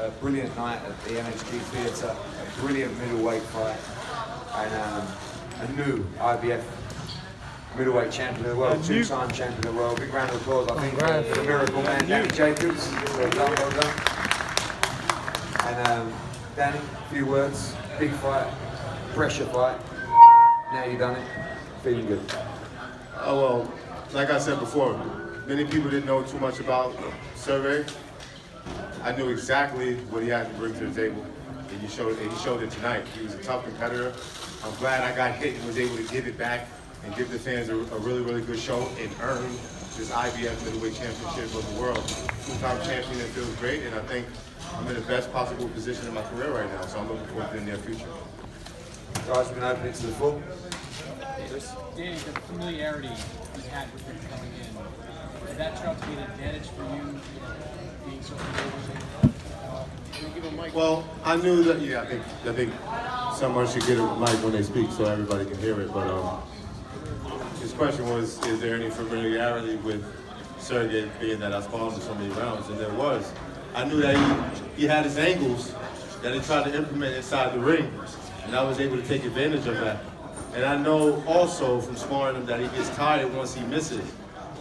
a brilliant night at the NHG Theatre, a brilliant middleweight fight, and a new IBF middleweight champion of the world, two-time champion of the world. Big round of applause, I think, for the miracle man, Danny Jacobs. Well done, well done. And Danny, a few words. Big fight, pressure fight. Now you've done it, feeling good. Oh, well, like I said before, many people didn't know too much about Sergey. I knew exactly what he had to bring to the table, and he showed it tonight. He was a tough competitor. I'm glad I got hit and was able to give it back and give the fans a really, really good show and earn this IBF middleweight championship of the world. Two-time champion, it feels great, and I think I'm in the best possible position in my career right now, so I'm looking forward to the near future. Guys, we're going to open it to the floor. Danny, the familiarity you had with him coming in, did that turn out to be an advantage for you, being so familiar? Can you give a mic? Well, I knew that. Yeah, I think someone should get a mic when they speak so everybody can hear it. But his question was, is there any familiarity with Sergey, being that I sparred him so many rounds, and there was. I knew that he had his angles that he tried to implement inside the ring, and I was able to take advantage of that. And I know also from sparring him that he gets tired once he misses.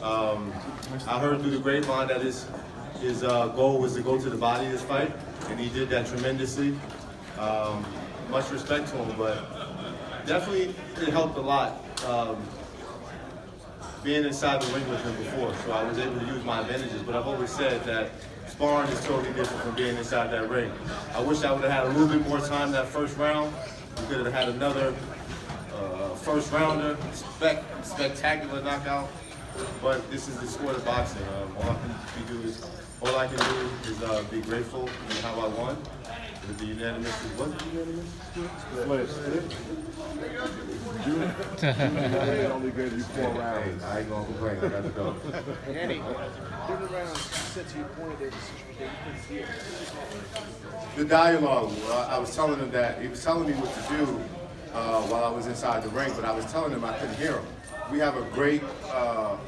I heard through the grapevine that his goal was to go to the body this fight, and he did that tremendously. Much respect to him, but definitely it helped a lot being inside the ring with him before, so I was able to use my advantages. But I've always said that sparring is totally different from being inside that ring. I wish I would have had a little bit more time that first round. We could have had another first rounder, spectacular knockout. But this is the sport of boxing. All I can do is be grateful in how I won. With the unanimous, was it unanimous? Split. Only gave you 4 rounds. Hey, I ain't gonna complain. I got to go. Danny, during the round, you said to your point that you couldn't see it. The dialogue, I was telling him that, he was telling me what to do while I was inside the ring, but I was telling him I couldn't hear him. We have a great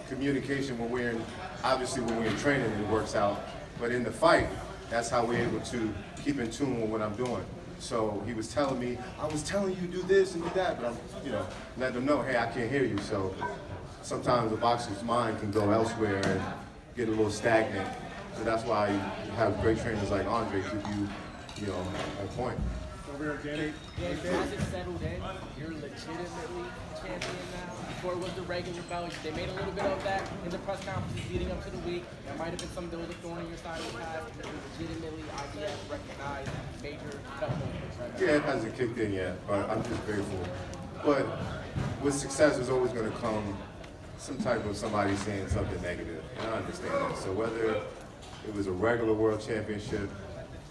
communication when we're in, obviously when we're in training it works out, but in the fight, that's how we're able to keep in tune with what I'm doing. So he was telling me, I was telling you do this and do that, but I'm, letting him know, hey, I can't hear you. So sometimes a boxer's mind can go elsewhere and get a little stagnant. So that's why you have great trainers like Andre keep you, on point. Over here, Danny. Has it settled in? You're legitimately champion now. Before it was the regular bout, they made a little bit of that in the press conferences leading up to the week. There might have been some that was a thorn in your side of the past. You're legitimately IBF recognized major belt holders right now. Yeah, it hasn't kicked in yet, but I'm just grateful. But with success is always going to come some type of somebody saying something negative, and I understand that. So whether it was a regular world championship,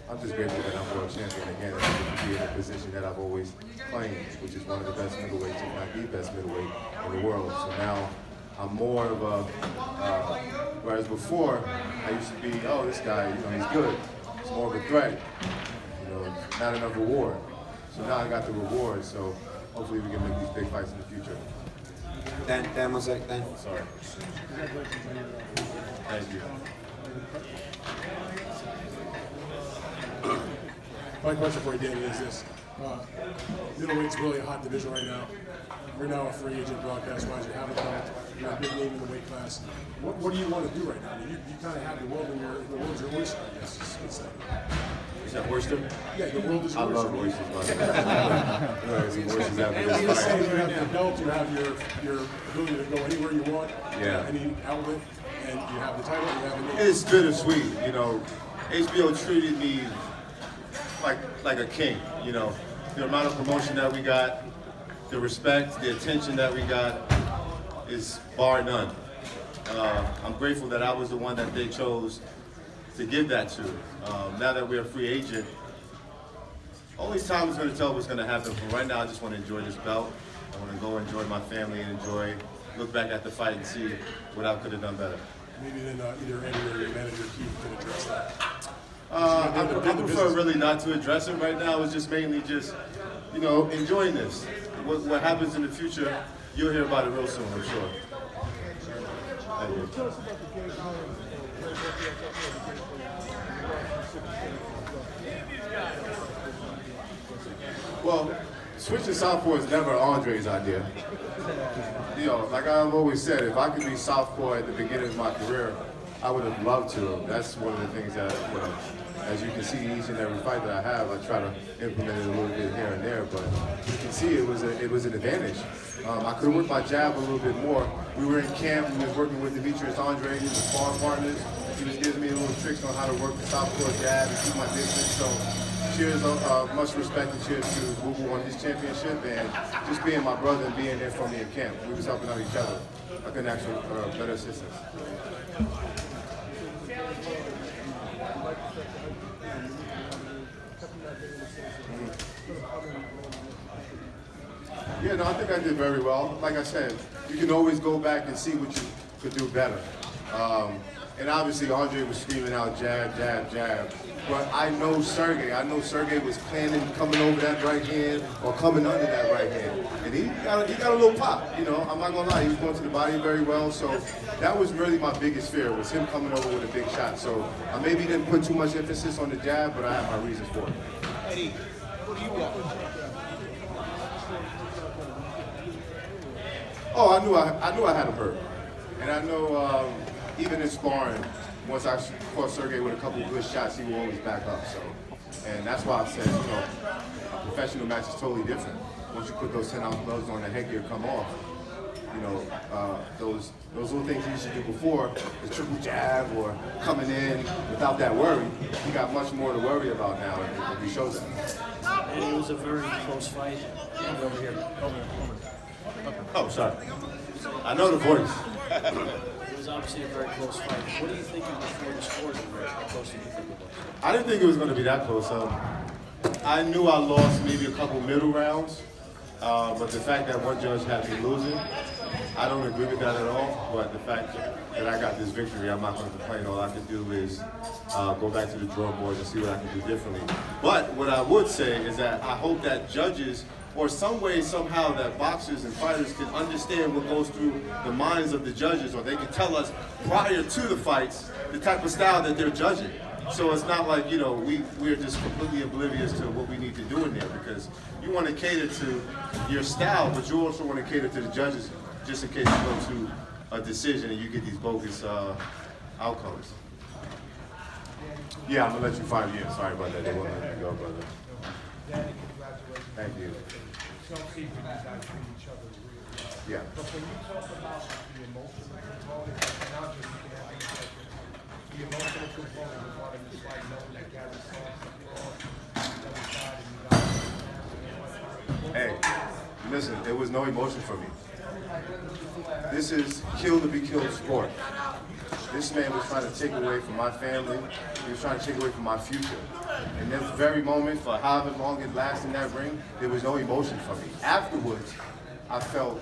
I'm just grateful that I'm world champion again and I get to be in a position that I've always claimed, which is one of the best middleweights, if not the best middleweight in the world. So now I'm more of a, whereas before I used to be, oh, this guy, he's good. It's more of a threat, not enough reward. So now I got the reward, so hopefully we can make these big fights in the future. Dan, one sec, Dan. Sorry. Thank you. My question for you, Danny, is this. Middleweight's really a hot division right now. You're now a free agent broadcast-wise. You have a belt. You're a big name in the weight class. What do you want to do right now? I mean, you kind of have the world the world's your oyster, I guess. Is that oyster? Yeah, the world is your I oyster. love oysters, by the way. Some oysters after You this say fight. you have the belt, you have your ability to go anywhere you want, Yeah. any outlet, and you have the title, you have a name. It's bittersweet, HBO treated me like a king, The amount of promotion that we got, the respect, the attention that we got is bar none. I'm grateful that I was the one that they chose to give that to. Now that we're a free agent, only time is going to tell what's going to happen. But right now, I just want to enjoy this belt. I want to go enjoy my family and look back at the fight and see what I could have done better. Maybe then either Andy or your manager Keith can address that. I prefer really not to address it right now. It's just mainly enjoying this. What happens in the future, you'll hear about it real soon, I'm sure. Thank you. Well, switching southpaw is never Andre's idea. You know, like I've always said, if I could be southpaw at the beginning of my career, I would have loved to. That's one of the things that, you know, as you can see, each and every fight that I have, I try to implement it a little bit here and there. But you can see it was an advantage. I could have worked my jab a little bit more. We were in camp. We was working with Demetrius Andre, his sparring partners. He was giving me little tricks on how to work the southpaw jab and keep my distance. So cheers, much respect and cheers to Bubu on his championship and just being my brother and being there for me in camp. We was helping out each other. I couldn't ask for better assistance. Yeah, no, I think I did very well. Like I said, you can always go back and see what you could do better. And obviously, Andre was screaming out jab, jab, jab. But I know Sergey. I know Sergey was planning coming over that right hand or coming under that right hand. And he got a little pop, you know. I'm not gonna lie, he was going to the body very well. So that was really my biggest fear, was him coming over with a big shot. So I maybe didn't put too much emphasis on the jab, but I have my reasons for it. Eddie, what do you want? Oh, I knew I had him hurt. And I know even in sparring, once I caught Sergey with a couple of good shots, he will always back up. So, and that's why I said, you know, a professional match is totally different. Once you put those 10-ounce gloves on, the headgear come off. You know, those little things you used to do before, the triple jab or coming in without that worry, you got much more to worry about now, and he shows that. And it was a very close fight. Over here. Oh, sorry. I know the voice. It was obviously a very close fight. What do you think before the scores were? How close did you think it was? I didn't think it was going to be that close. I knew I lost maybe a couple middle rounds, but the fact that one judge had me losing, I don't agree with that at all. But the fact that I got this victory, I'm not going to complain. All I can do is go back to the drawing board and see what I can do differently. But what I would say is that I hope that judges, or some way, somehow, that boxers and fighters can understand what goes through the minds of the judges, or they can tell us prior to the fights the type of style that they're judging. So it's not like, you know, we're just completely oblivious to what we need to do in there, because you want to cater to your style, but you also want to cater to the judges just in case you go to a decision and you get these bogus outcomes. Yeah, I'm going to let you 5 years. Sorry about that. They won't let me go, brother. Thank you. Yeah. But when you talk about the emotional component, not just looking at the emotional component of part of this fight, knowing that Gary saw something on the other side and you got Hey, listen, there was no emotion for me. This is kill to be killed sport. This man was trying to take away from my family. He was trying to take away from my future. And that very moment, for however long it lasted in that ring, there was no emotion for me. Afterwards, I felt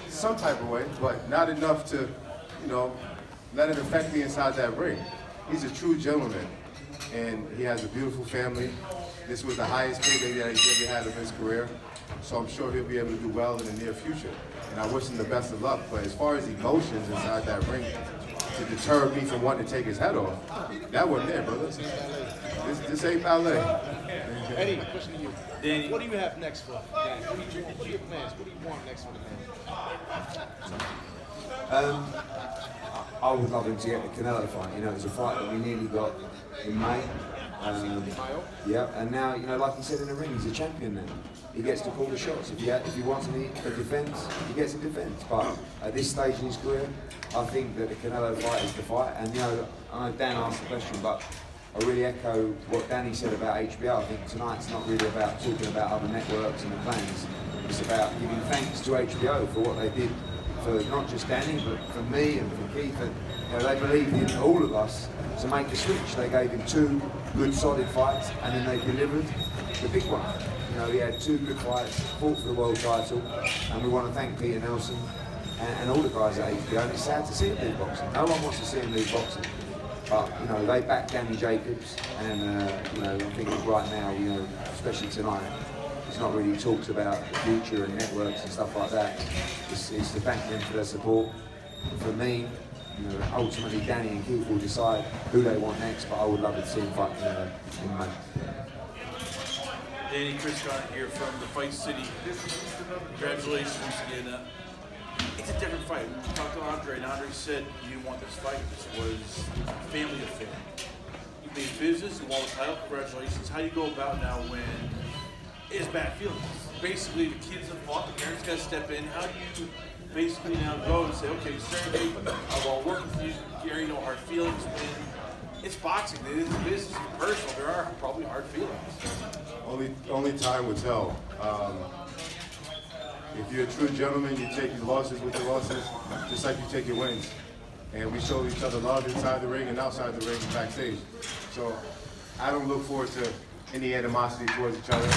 some type of way, but not enough to, you know, let it affect me inside that ring. He's a true gentleman, and he has a beautiful family. This was the highest payday that he's ever had in his career, so I'm sure he'll be able to do well in the near future. And I wish him the best of luck. But as far as emotions inside that ring to deter me from wanting to take his head off, that wasn't there, brother. This ain't ballet. Eddie, question to you. Danny. What do you have next for Danny? What are your plans? What do you want next for the man? I would love him to get the Canelo fight. You know, it was a fight that we nearly got in May. Yeah, and now, you know, like he said in the ring, he's a champion now. He gets to call the shots. If he wants a defence, he gets a defence. But at this stage in his career, I think that the Canelo fight is the fight. And, you know, I know Dan asked the question, but I really echo what Danny said about HBO. I think tonight's not really about talking about other networks and the plans. It's about giving thanks to HBO for what they did for not just Danny, but for me and for Keith. And, you know, they believed in all of us to make the switch. They gave him 2 good, solid fights, and then they delivered the big one. You know, he had 2 good fights, fought for the world title, and we want to thank Peter Nelson and all the guys at HBO. And it's sad to see him leave boxing. No one wants to see him leave boxing. But, you know, they backed Danny Jacobs, and, you know, I think right now, you know, especially tonight, it's not really talks about the future and networks and stuff like that. It's to thank them for their support. For me, ultimately Danny and Keith will decide who they want next, but I would love to see him fight in May. Danny, Chris Garnett here from the Fight City. Congratulations again. It's a different fight. We talked to Andre, and Andre said you didn't want this fight. This was a family affair. You made business, you won the title. Congratulations. How do you go about now when it's bad feelings? Basically, the kids have fought, the parents got to step in. How do you basically now go and say, okay, Sergey, I will work with you, Gary, no hard feelings. When it's boxing, it is business, it's personal. There are probably hard feelings. Only time will tell. If you're a true gentleman, you take your losses with your losses, just like you take your wins. And we show each other love inside the ring and outside the ring and backstage. So I don't look forward to any animosity towards each other.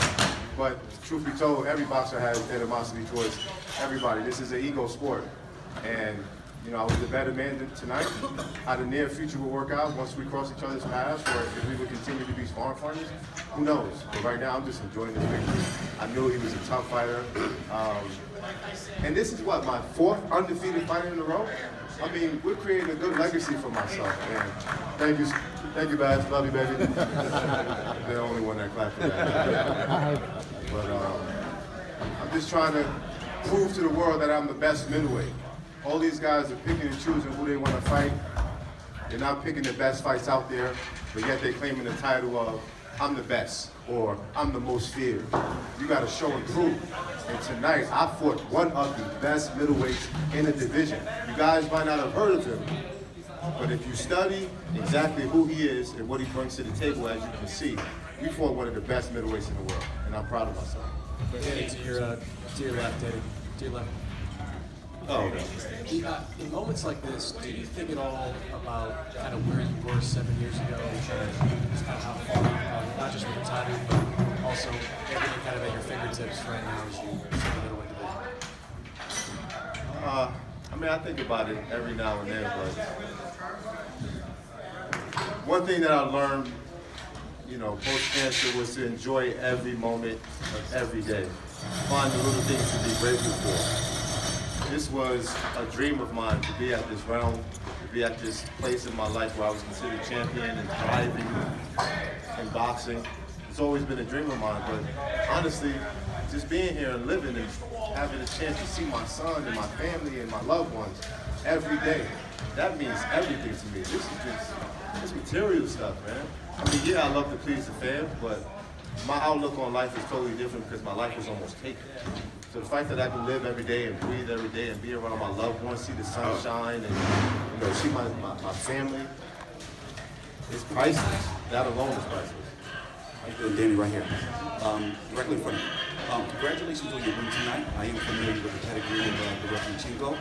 But truth be told, every boxer has animosity towards everybody. This is an ego sport. And I was the better man tonight. How the near future will work out once we cross each other's paths, or if we will continue to be sparring partners, who knows? But right now, I'm just enjoying this victory. I knew he was a tough fighter. And this is what, my 4th undefeated fight in a row? I mean, we're creating a good legacy for myself. And thank you, Baz. Love you, baby. They're the only one that clapped for that. But I'm just trying to prove to the world that I'm the best middleweight. All these guys are picking and choosing who they want to fight. They're not picking the best fights out there, but yet they're claiming the title of I'm the best or I'm the most feared. You got to show and prove. And tonight, I fought one of the best middleweights in the division. You guys might not have heard of him, but if you study exactly who he is and what he brings to the table, as you can see, we fought one of the best middleweights in the world, and I'm proud of myself. Danny, to your left, Danny. To your left. Oh, okay. In moments like this, do you think at all about kind of where you were 7 years ago, and just kind of how far, not just with the title, but also everything kind of at your fingertips right now as you sit in the middleweight division? I mean, I think about it every now and then, but one thing that I learned, post-cancer was to enjoy every moment of every day. Find the little things to be grateful for. This was a dream of mine, to be at this realm, to be at this place in my life where I was considered champion and thriving in boxing. It's always been a dream of mine, but honestly, just being here and living and having a chance to see my son and my family and my loved ones every day, that means everything to me. This is just material stuff, man. I mean, yeah, I love to please the fans, but my outlook on life is totally different because my life was almost taken. So the fact that I can live every day and breathe every day and be around my loved ones, see the sunshine and see my family, it's priceless. That alone is priceless. Danny, right here, directly in front of you. Congratulations on your win tonight. I am familiar with the pedigree of the referee Chingo.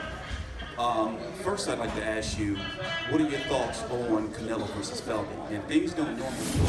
First, I'd like to ask you, what are your thoughts on Canelo versus Felder? And things don't normally go